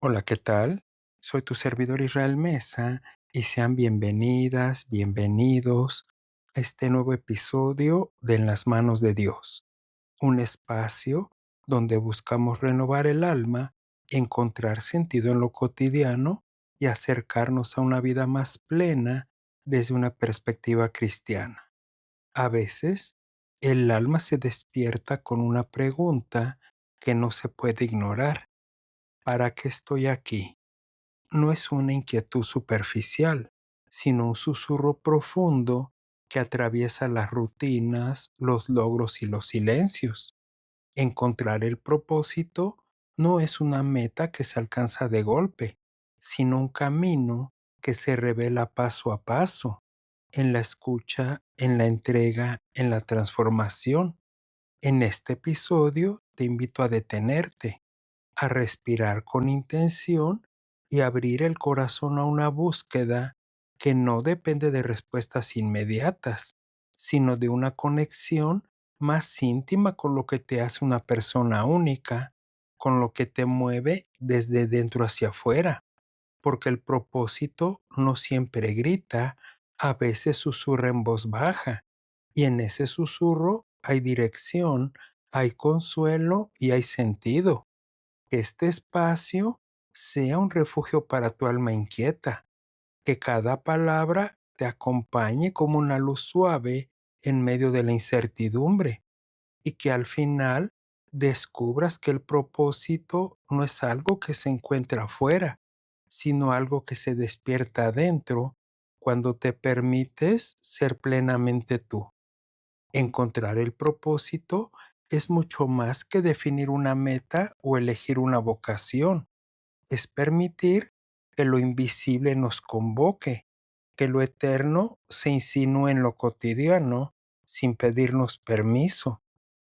Hola, ¿qué tal? Soy tu servidor Israel Mesa y sean bienvenidas, bienvenidos a este nuevo episodio de En las manos de Dios, un espacio donde buscamos renovar el alma, encontrar sentido en lo cotidiano y acercarnos a una vida más plena desde una perspectiva cristiana. A veces, el alma se despierta con una pregunta que no se puede ignorar. ¿Para qué estoy aquí? No es una inquietud superficial, sino un susurro profundo que atraviesa las rutinas, los logros y los silencios. Encontrar el propósito no es una meta que se alcanza de golpe, sino un camino que se revela paso a paso, en la escucha, en la entrega, en la transformación. En este episodio te invito a detenerte, a respirar con intención y abrir el corazón a una búsqueda que no depende de respuestas inmediatas, sino de una conexión más íntima con lo que te hace una persona única, con lo que te mueve desde dentro hacia afuera, porque el propósito no siempre grita, a veces susurra en voz baja, y en ese susurro hay dirección, hay consuelo y hay sentido. Que este espacio sea un refugio para tu alma inquieta, que cada palabra te acompañe como una luz suave en medio de la incertidumbre y que al final descubras que el propósito no es algo que se encuentra afuera, sino algo que se despierta adentro cuando te permites ser plenamente tú. Encontrar el propósito es mucho más que definir una meta o elegir una vocación. Es permitir que lo invisible nos convoque, que lo eterno se insinúe en lo cotidiano sin pedirnos permiso,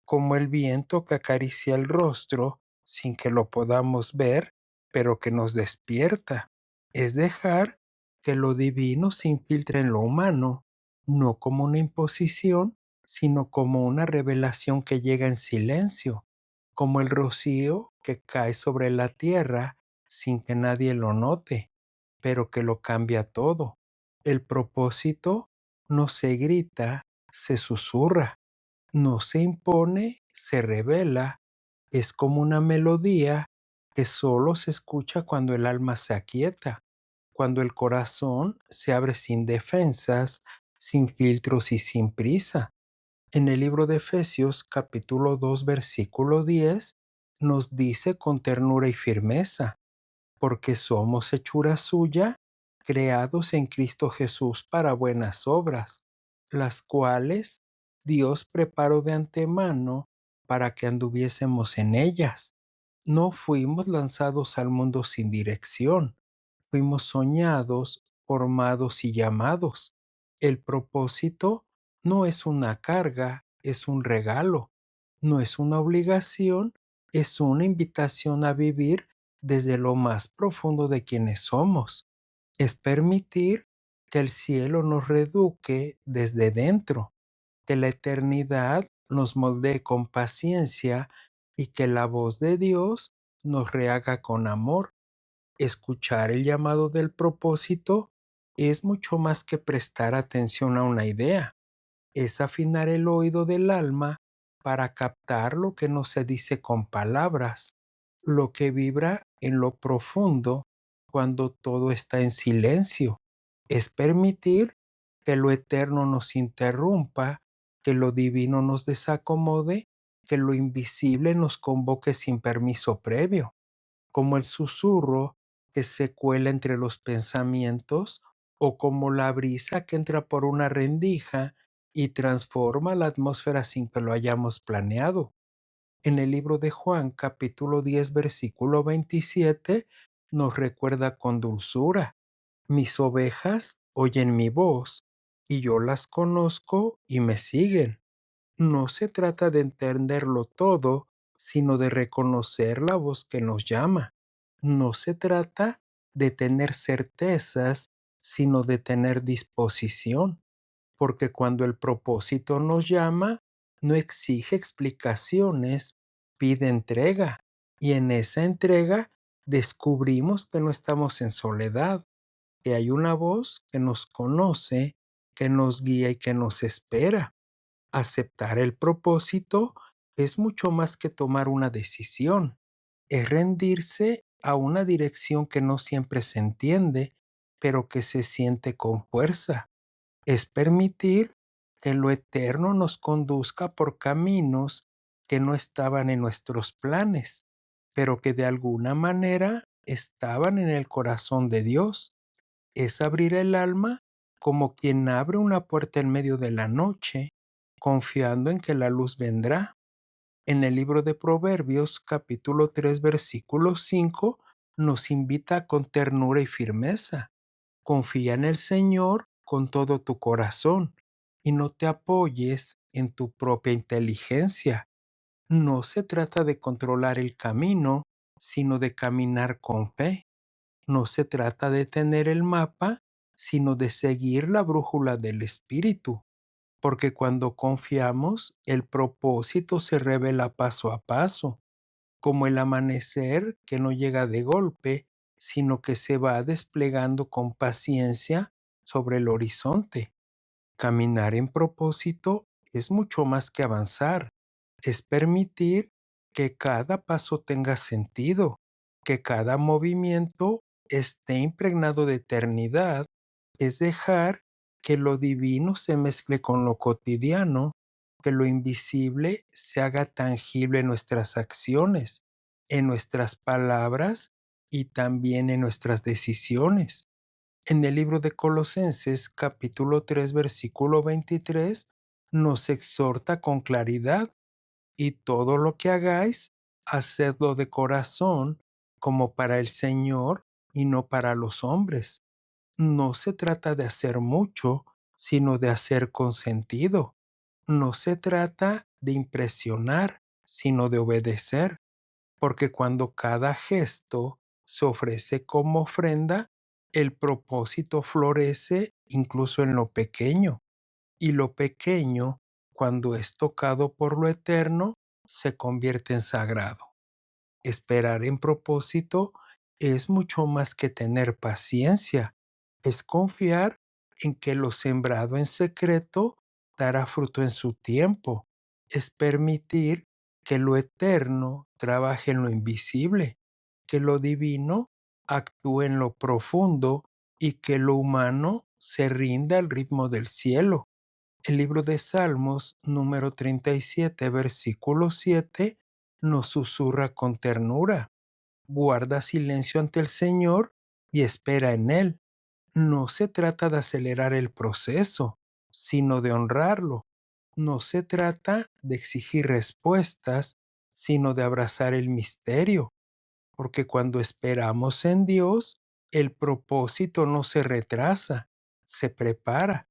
como el viento que acaricia el rostro sin que lo podamos ver, pero que nos despierta. Es dejar que lo divino se infiltre en lo humano, no como una imposición, sino como una revelación que llega en silencio, como el rocío que cae sobre la tierra sin que nadie lo note, pero que lo cambia todo. El propósito no se grita, se susurra, no se impone, se revela. Es como una melodía que solo se escucha cuando el alma se aquieta, cuando el corazón se abre sin defensas, sin filtros y sin prisa. En el libro de Efesios capítulo 2 versículo 10 nos dice con ternura y firmeza: porque somos hechura suya, creados en Cristo Jesús para buenas obras, las cuales Dios preparó de antemano para que anduviésemos en ellas. No fuimos lanzados al mundo sin dirección, fuimos soñados, formados y llamados. El propósito no es una carga, es un regalo. No es una obligación, es una invitación a vivir desde lo más profundo de quienes somos. Es permitir que el cielo nos reeduque desde dentro, que la eternidad nos moldee con paciencia y que la voz de Dios nos rehaga con amor. Escuchar el llamado del propósito es mucho más que prestar atención a una idea, es afinar el oído del alma para captar lo que no se dice con palabras, lo que vibra en lo profundo cuando todo está en silencio. Es permitir que lo eterno nos interrumpa, que lo divino nos desacomode, que lo invisible nos convoque sin permiso previo, como el susurro que se cuela entre los pensamientos o como la brisa que entra por una rendija y transforma la atmósfera sin que lo hayamos planeado. En el libro de Juan, capítulo 10 versículo 27, nos recuerda con dulzura: mis ovejas oyen mi voz, y yo las conozco y me siguen. No se trata de entenderlo todo, sino de reconocer la voz que nos llama. No se trata de tener certezas, sino de tener disposición, porque cuando el propósito nos llama, no exige explicaciones, pide entrega, y en esa entrega Descubrimos que no estamos en soledad, que hay una voz que nos conoce, que nos guía y que nos espera. Aceptar el propósito es mucho más que tomar una decisión, es rendirse a una dirección que no siempre se entiende, pero que se siente con fuerza. Es permitir que lo eterno nos conduzca por caminos que no estaban en nuestros planes, pero que de alguna manera estaban en el corazón de Dios. Es abrir el alma como quien abre una puerta en medio de la noche, confiando en que la luz vendrá. En el libro de Proverbios, capítulo 3, versículo 5, nos invita con ternura y firmeza. Confía en el Señor con todo tu corazón y no te apoyes en tu propia inteligencia. No se trata de controlar el camino, sino de caminar con fe. No se trata de tener el mapa, sino de seguir la brújula del Espíritu, porque cuando confiamos, el propósito se revela paso a paso, como el amanecer que no llega de golpe, sino que se va desplegando con paciencia sobre el horizonte. Caminar en propósito es mucho más que avanzar, es permitir que cada paso tenga sentido, que cada movimiento esté impregnado de eternidad, es dejar que lo divino se mezcle con lo cotidiano, que lo invisible se haga tangible en nuestras acciones, en nuestras palabras y también en nuestras decisiones. En el libro de Colosenses, capítulo 3, versículo 23, nos exhorta con claridad: y todo lo que hagáis, hacedlo de corazón, como para el Señor y no para los hombres. No se trata de hacer mucho, sino de hacer con sentido. No se trata de impresionar, sino de obedecer, porque cuando cada gesto se ofrece como ofrenda, el propósito florece incluso en lo pequeño, y lo pequeño, cuando es tocado por lo eterno, se convierte en sagrado. Esperar en propósito es mucho más que tener paciencia, es confiar en que lo sembrado en secreto dará fruto en su tiempo, es permitir que lo eterno trabaje en lo invisible, que lo divino actúe en lo profundo y que lo humano se rinda al ritmo del cielo. El libro de Salmos, número 37, versículo 7, nos susurra con ternura: guarda silencio ante el Señor y espera en Él. No se trata de acelerar el proceso, sino de honrarlo. No se trata de exigir respuestas, sino de abrazar el misterio, porque cuando esperamos en Dios, el propósito no se retrasa, se prepara,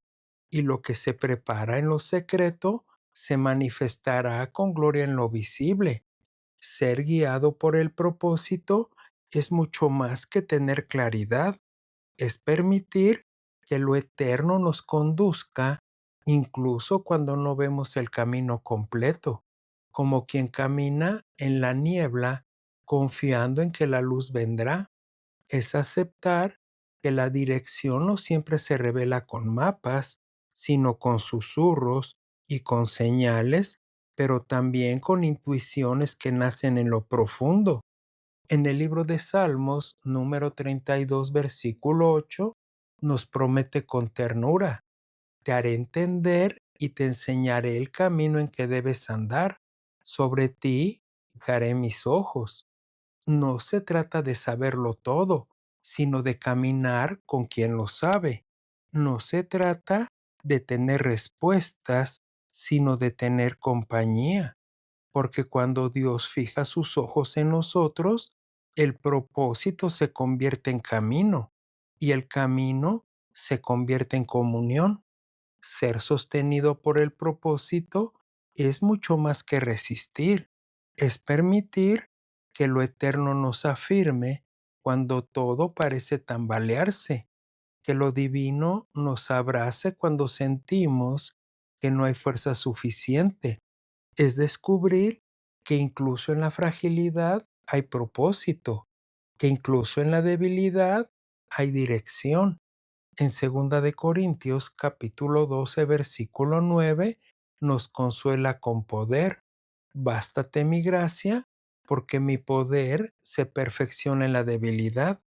y lo que se prepara en lo secreto se manifestará con gloria en lo visible. Ser guiado por el propósito es mucho más que tener claridad, es permitir que lo eterno nos conduzca incluso cuando no vemos el camino completo, como quien camina en la niebla confiando en que la luz vendrá. Es aceptar que la dirección no siempre se revela con mapas, sino con susurros y con señales, pero también con intuiciones que nacen en lo profundo. En el libro de Salmos, número 32, versículo 8, nos promete con ternura: te haré entender y te enseñaré el camino en que debes andar. Sobre ti fijaré mis ojos. No se trata de saberlo todo, sino de caminar con quien lo sabe. No se trata de tener respuestas, sino de tener compañía, porque cuando Dios fija sus ojos en nosotros, el propósito se convierte en camino y el camino se convierte en comunión. Ser sostenido por el propósito es mucho más que resistir, es permitir que lo eterno nos afirme cuando todo parece tambalearse, que lo divino nos abrace cuando sentimos que no hay fuerza suficiente. Es descubrir que incluso en la fragilidad hay propósito, que incluso en la debilidad hay dirección. En segunda de Corintios, capítulo 12, versículo 9, nos consuela con poder. Bástate mi gracia, porque mi poder se perfecciona en la debilidad.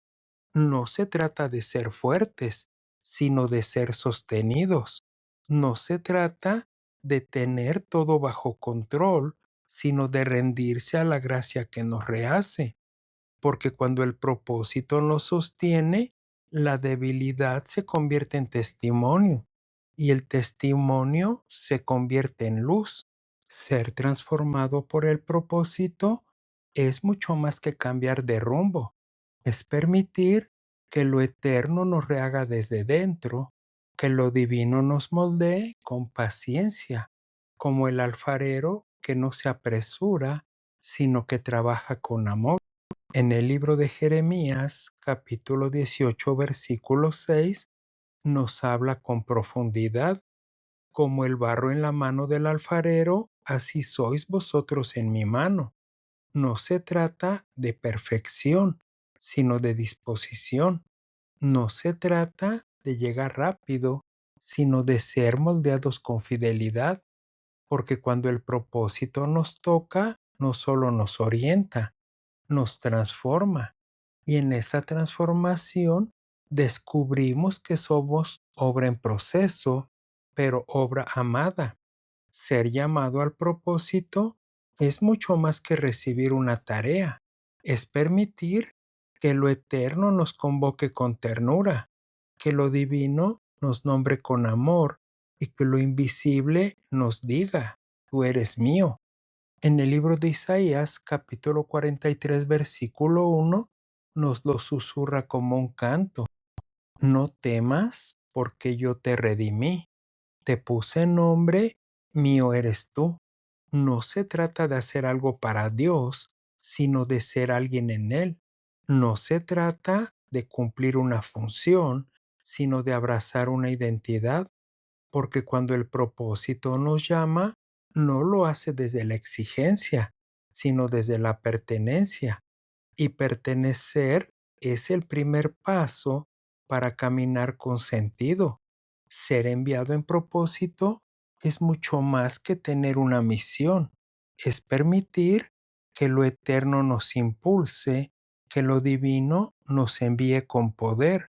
No se trata de ser fuertes, sino de ser sostenidos. No se trata de tener todo bajo control, sino de rendirse a la gracia que nos rehace, porque cuando el propósito nos sostiene, la debilidad se convierte en testimonio y el testimonio se convierte en luz. Ser transformado por el propósito es mucho más que cambiar de rumbo, es permitir que lo eterno nos rehaga desde dentro, que lo divino nos moldee con paciencia, como el alfarero que no se apresura, sino que trabaja con amor. En el libro de Jeremías, capítulo 18, versículo 6, nos habla con profundidad: como el barro en la mano del alfarero, así sois vosotros en mi mano. No se trata de perfección, sino de disposición. No se trata de llegar rápido, sino de ser moldeados con fidelidad, porque cuando el propósito nos toca, no solo nos orienta, nos transforma. Y en esa transformación descubrimos que somos obra en proceso, pero obra amada. Ser llamado al propósito es mucho más que recibir una tarea, es permitir que lo eterno nos convoque con ternura, que lo divino nos nombre con amor y que lo invisible nos diga: tú eres mío. En el libro de Isaías, capítulo 43, versículo 1, nos lo susurra como un canto: no temas, porque yo te redimí, te puse nombre, mío eres tú. No se trata de hacer algo para Dios, sino de ser alguien en Él. No se trata de cumplir una función, sino de abrazar una identidad, porque cuando el propósito nos llama, no lo hace desde la exigencia, sino desde la pertenencia. Y pertenecer es el primer paso para caminar con sentido. Ser enviado en propósito es mucho más que tener una misión, es permitir que lo eterno nos impulse, que lo divino nos envíe con poder,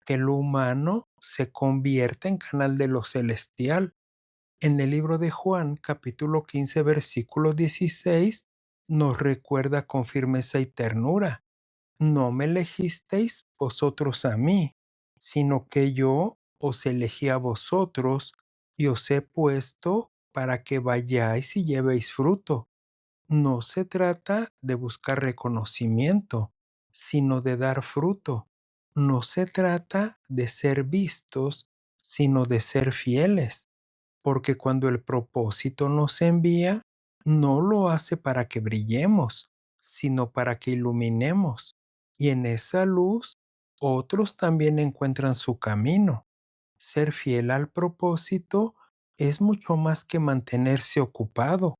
que lo humano se convierta en canal de lo celestial. En el libro de Juan, capítulo 15, versículo 16, nos recuerda con firmeza y ternura: no me elegisteis vosotros a mí, sino que yo os elegí a vosotros y os he puesto para que vayáis y llevéis fruto. No se trata de buscar reconocimiento, sino de dar fruto. No se trata de ser vistos, sino de ser fieles, porque cuando el propósito nos envía, no lo hace para que brillemos, sino para que iluminemos. Y en esa luz, otros también encuentran su camino. Ser fiel al propósito es mucho más que mantenerse ocupado,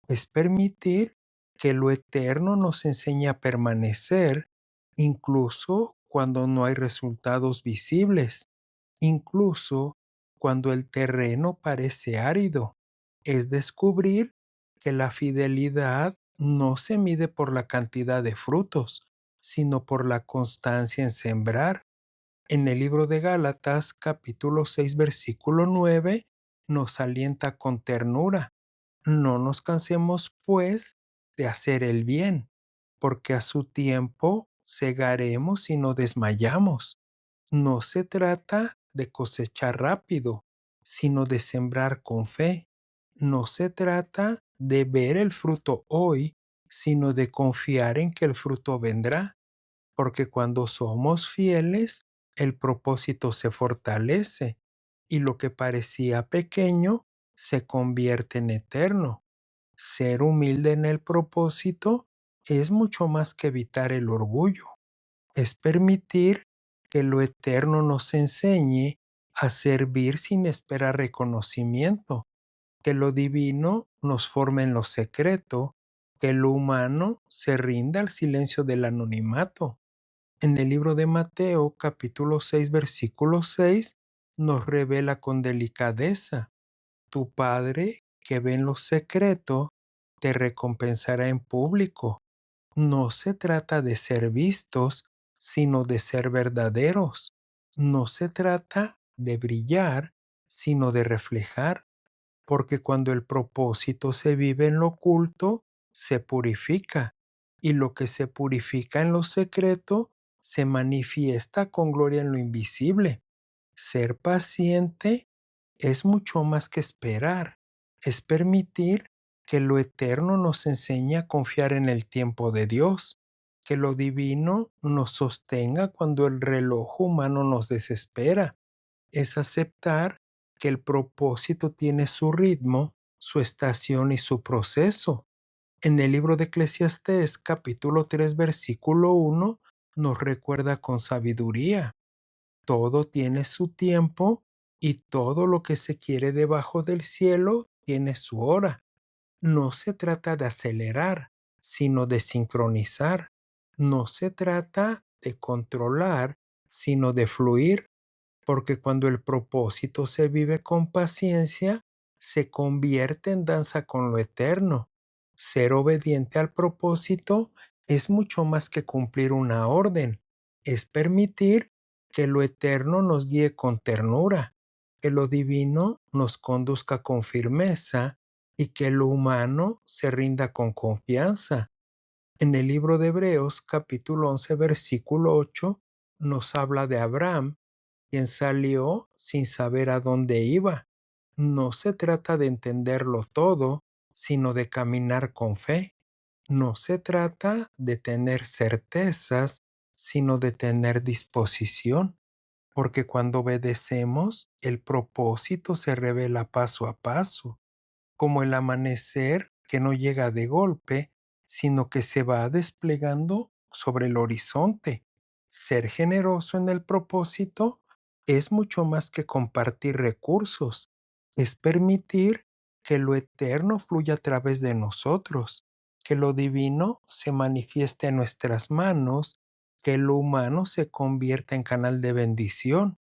es permitir que lo eterno nos enseñe a permanecer, incluso cuando no hay resultados visibles, incluso cuando el terreno parece árido. Es descubrir que la fidelidad no se mide por la cantidad de frutos, sino por la constancia en sembrar. En el libro de Gálatas, capítulo 6, versículo 9, nos alienta con ternura: no nos cansemos, pues, de hacer el bien, porque a su tiempo segaremos y no desmayamos. No se trata de cosechar rápido, sino de sembrar con fe. No se trata de ver el fruto hoy, sino de confiar en que el fruto vendrá, porque cuando somos fieles, el propósito se fortalece y lo que parecía pequeño se convierte en eterno. Ser humilde en el propósito es mucho más que evitar el orgullo, es permitir que lo eterno nos enseñe a servir sin esperar reconocimiento, que lo divino nos forme en lo secreto, que lo humano se rinda al silencio del anonimato. En el libro de Mateo, capítulo 6, versículo 6, nos revela con delicadeza: tu Padre que ve en lo secreto, te recompensará en público. No se trata de ser vistos, sino de ser verdaderos. No se trata de brillar, sino de reflejar, porque cuando el propósito se vive en lo oculto, se purifica, y lo que se purifica en lo secreto se manifiesta con gloria en lo invisible. Ser paciente es mucho más que esperar, es permitir que lo eterno nos enseñe a confiar en el tiempo de Dios, que lo divino nos sostenga cuando el reloj humano nos desespera. Es aceptar que el propósito tiene su ritmo, su estación y su proceso. En el libro de Eclesiastés, capítulo 3, versículo 1, nos recuerda con sabiduría: todo tiene su tiempo y todo lo que se quiere debajo del cielo tiene su hora. No se trata de acelerar, sino de sincronizar. No se trata de controlar, sino de fluir, porque cuando el propósito se vive con paciencia, se convierte en danza con lo eterno. Ser obediente al propósito es mucho más que cumplir una orden, es permitir que lo eterno nos guíe con ternura, que lo divino nos conduzca con firmeza y que lo humano se rinda con confianza. En el libro de Hebreos, capítulo 11, versículo 8, nos habla de Abraham, quien salió sin saber a dónde iba. No se trata de entenderlo todo, sino de caminar con fe. No se trata de tener certezas, sino de tener disposición, porque cuando obedecemos, el propósito se revela paso a paso, como el amanecer que no llega de golpe, sino que se va desplegando sobre el horizonte. Ser generoso en el propósito es mucho más que compartir recursos, es permitir que lo eterno fluya a través de nosotros, que lo divino se manifieste en nuestras manos, que lo humano se convierta en canal de bendición.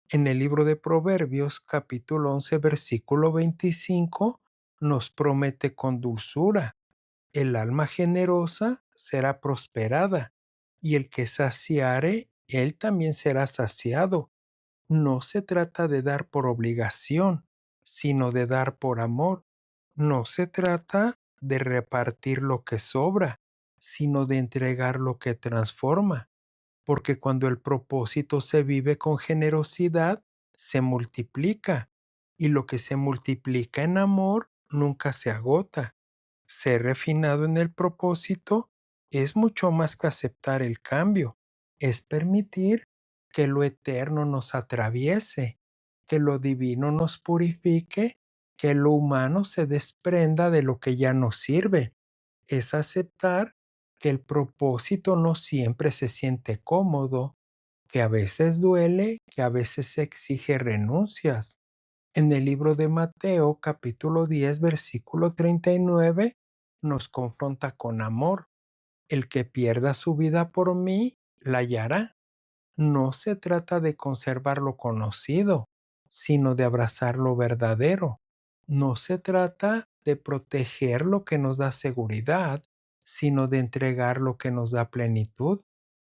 En el libro de Proverbios, capítulo 11, versículo 25, nos promete con dulzura: el alma generosa será prosperada, y el que saciare, él también será saciado. No se trata de dar por obligación, sino de dar por amor. No se trata de repartir lo que sobra, sino de entregar lo que transforma, porque cuando el propósito se vive con generosidad, se multiplica, y lo que se multiplica en amor nunca se agota. Ser refinado en el propósito es mucho más que aceptar el cambio, es permitir que lo eterno nos atraviese, que lo divino nos purifique, que lo humano se desprenda de lo que ya no sirve. Es aceptar que el propósito no siempre se siente cómodo, que a veces duele, que a veces exige renuncias. En el libro de Mateo, capítulo 10, versículo 39, nos confronta con amor: el que pierda su vida por mí, la hallará. No se trata de conservar lo conocido, sino de abrazar lo verdadero. No se trata de proteger lo que nos da seguridad, sino de entregar lo que nos da plenitud,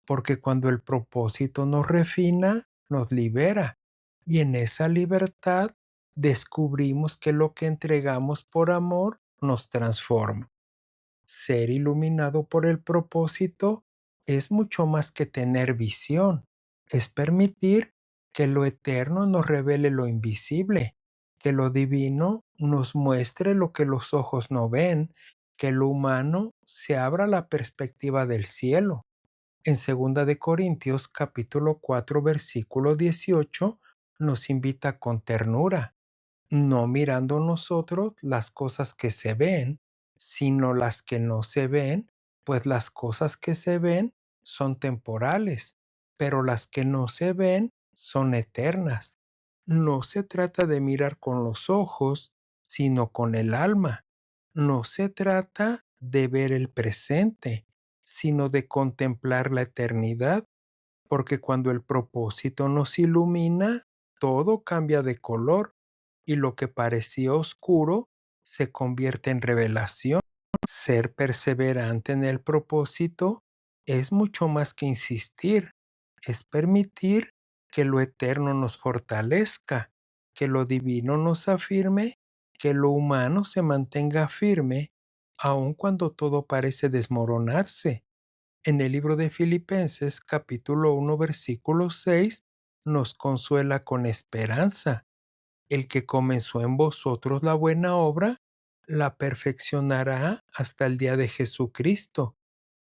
porque cuando el propósito nos refina, nos libera, y en esa libertad descubrimos que lo que entregamos por amor nos transforma. Ser iluminado por el propósito es mucho más que tener visión, es permitir que lo eterno nos revele lo invisible, que lo divino nos muestre lo que los ojos no ven, que lo humano se abra la perspectiva del cielo. En segunda de Corintios capítulo 4 versículo 18 nos invita con ternura: no mirando nosotros las cosas que se ven, sino las que no se ven, pues las cosas que se ven son temporales, pero las que no se ven son eternas. No se trata de mirar con los ojos, sino con el alma. No se trata de ver el presente, sino de contemplar la eternidad, porque cuando el propósito nos ilumina, todo cambia de color y lo que parecía oscuro se convierte en revelación. Ser perseverante en el propósito es mucho más que insistir, es permitir que lo eterno nos fortalezca, que lo divino nos afirme, que lo humano se mantenga firme, aun cuando todo parece desmoronarse. En el libro de Filipenses capítulo 1 versículo 6 nos consuela con esperanza. El que comenzó en vosotros la buena obra, la perfeccionará hasta el día de Jesucristo.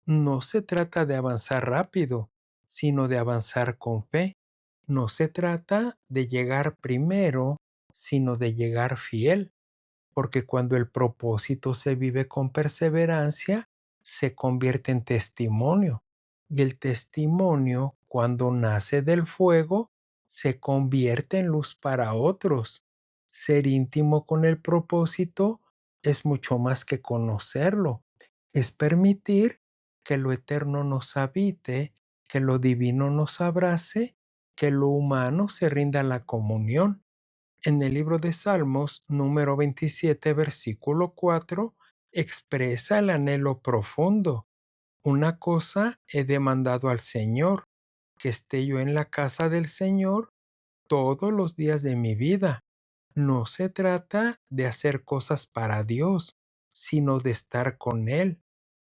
No se trata de avanzar rápido, sino de avanzar con fe. No se trata de llegar primero, sino de llegar fiel, porque cuando el propósito se vive con perseverancia, se convierte en testimonio. Y el testimonio, cuando nace del fuego, se convierte en luz para otros. Ser íntimo con el propósito es mucho más que conocerlo. Es permitir que lo eterno nos habite, que lo divino nos abrace, que lo humano se rinda a la comunión. En el libro de Salmos, número 27, versículo 4, expresa el anhelo profundo. Una cosa he demandado al Señor, que esté yo en la casa del Señor todos los días de mi vida. No se trata de hacer cosas para Dios, sino de estar con Él.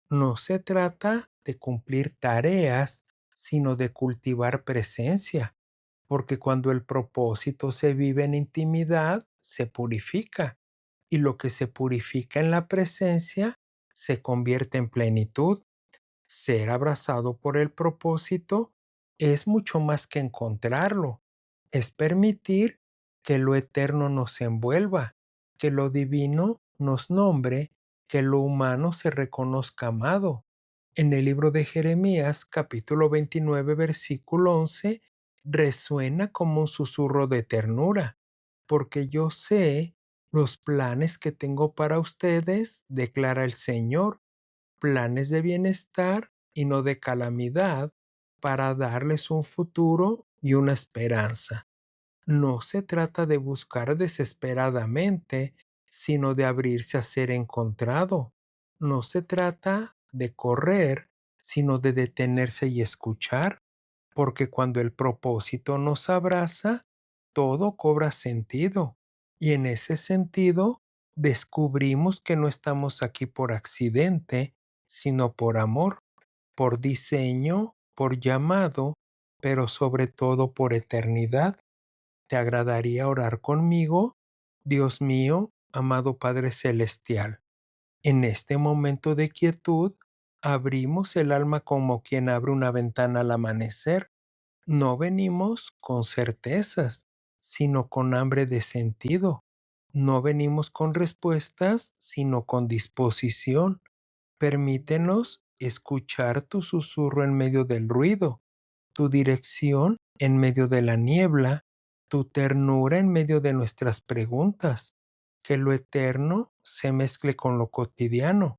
No se trata de cumplir tareas, sino de cultivar presencia, porque cuando el propósito se vive en intimidad, se purifica, y lo que se purifica en la presencia se convierte en plenitud. Ser abrazado por el propósito es mucho más que encontrarlo, es permitir que lo eterno nos envuelva, que lo divino nos nombre, que lo humano se reconozca amado. En el libro de Jeremías, capítulo 29, versículo 11, resuena como un susurro de ternura, porque yo sé los planes que tengo para ustedes, declara el Señor, planes de bienestar y no de calamidad, para darles un futuro y una esperanza. No se trata de buscar desesperadamente, sino de abrirse a ser encontrado. No se trata de correr, sino de detenerse y escuchar, porque cuando el propósito nos abraza, todo cobra sentido. Y en ese sentido, descubrimos que no estamos aquí por accidente, sino por amor, por diseño, por llamado, pero sobre todo por eternidad. ¿Te agradaría orar conmigo? Dios mío, amado Padre Celestial, en este momento de quietud, abrimos el alma como quien abre una ventana al amanecer. No venimos con certezas, sino con hambre de sentido. No venimos con respuestas, sino con disposición. Permítenos escuchar tu susurro en medio del ruido, tu dirección en medio de la niebla, tu ternura en medio de nuestras preguntas. Que lo eterno se mezcle con lo cotidiano,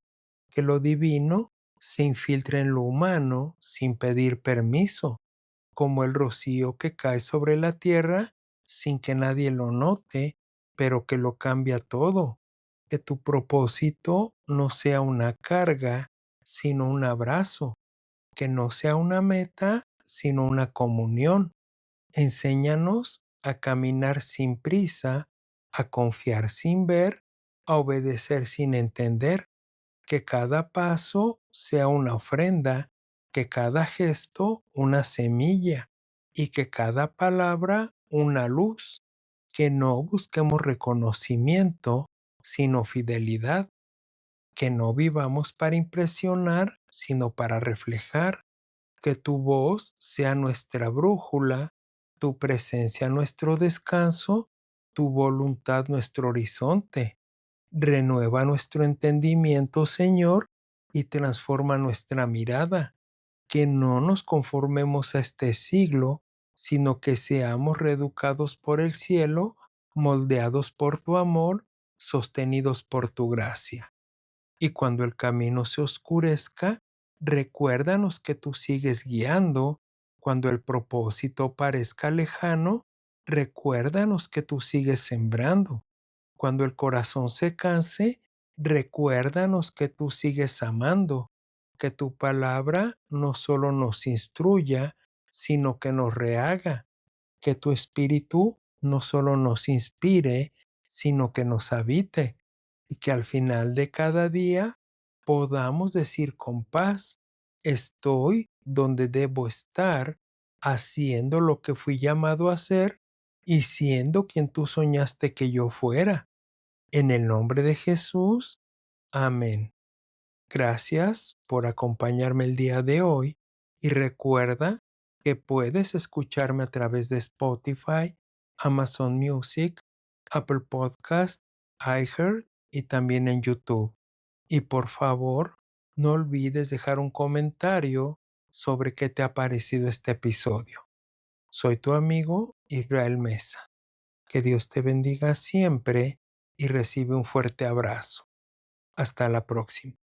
que lo divino se infiltre en lo humano sin pedir permiso, como el rocío que cae sobre la tierra sin que nadie lo note, pero que lo cambia todo. Que tu propósito no sea una carga, sino un abrazo, que no sea una meta, sino una comunión. Enséñanos a caminar sin prisa, a confiar sin ver, a obedecer sin entender, que cada paso sea una ofrenda, que cada gesto una semilla y que cada palabra una luz, que no busquemos reconocimiento, sino fidelidad, que no vivamos para impresionar, sino para reflejar, que tu voz sea nuestra brújula, tu presencia nuestro descanso, tu voluntad nuestro horizonte. Renueva nuestro entendimiento, Señor, y transforma nuestra mirada, que no nos conformemos a este siglo, sino que seamos reeducados por el cielo, moldeados por tu amor, sostenidos por tu gracia. Y cuando el camino se oscurezca, Recuérdanos que tú sigues guiando cuando el propósito parezca lejano. Recuérdanos que tú sigues sembrando. Cuando el corazón se canse, recuérdanos que tú sigues amando, que tu palabra no solo nos instruya, sino que nos rehaga, que tu espíritu no solo nos inspire, sino que nos habite, y que al final de cada día podamos decir con paz: estoy donde debo estar, haciendo lo que fui llamado a hacer y siendo quien tú soñaste que yo fuera. En el nombre de Jesús, amén. Gracias por acompañarme el día de hoy y recuerda que puedes escucharme a través de Spotify, Amazon Music, Apple Podcast, iHeart y también en YouTube. Y por favor, no olvides dejar un comentario sobre qué te ha parecido este episodio. Soy tu amigo Israel Mesa. Que Dios te bendiga siempre y recibe un fuerte abrazo. Hasta la próxima.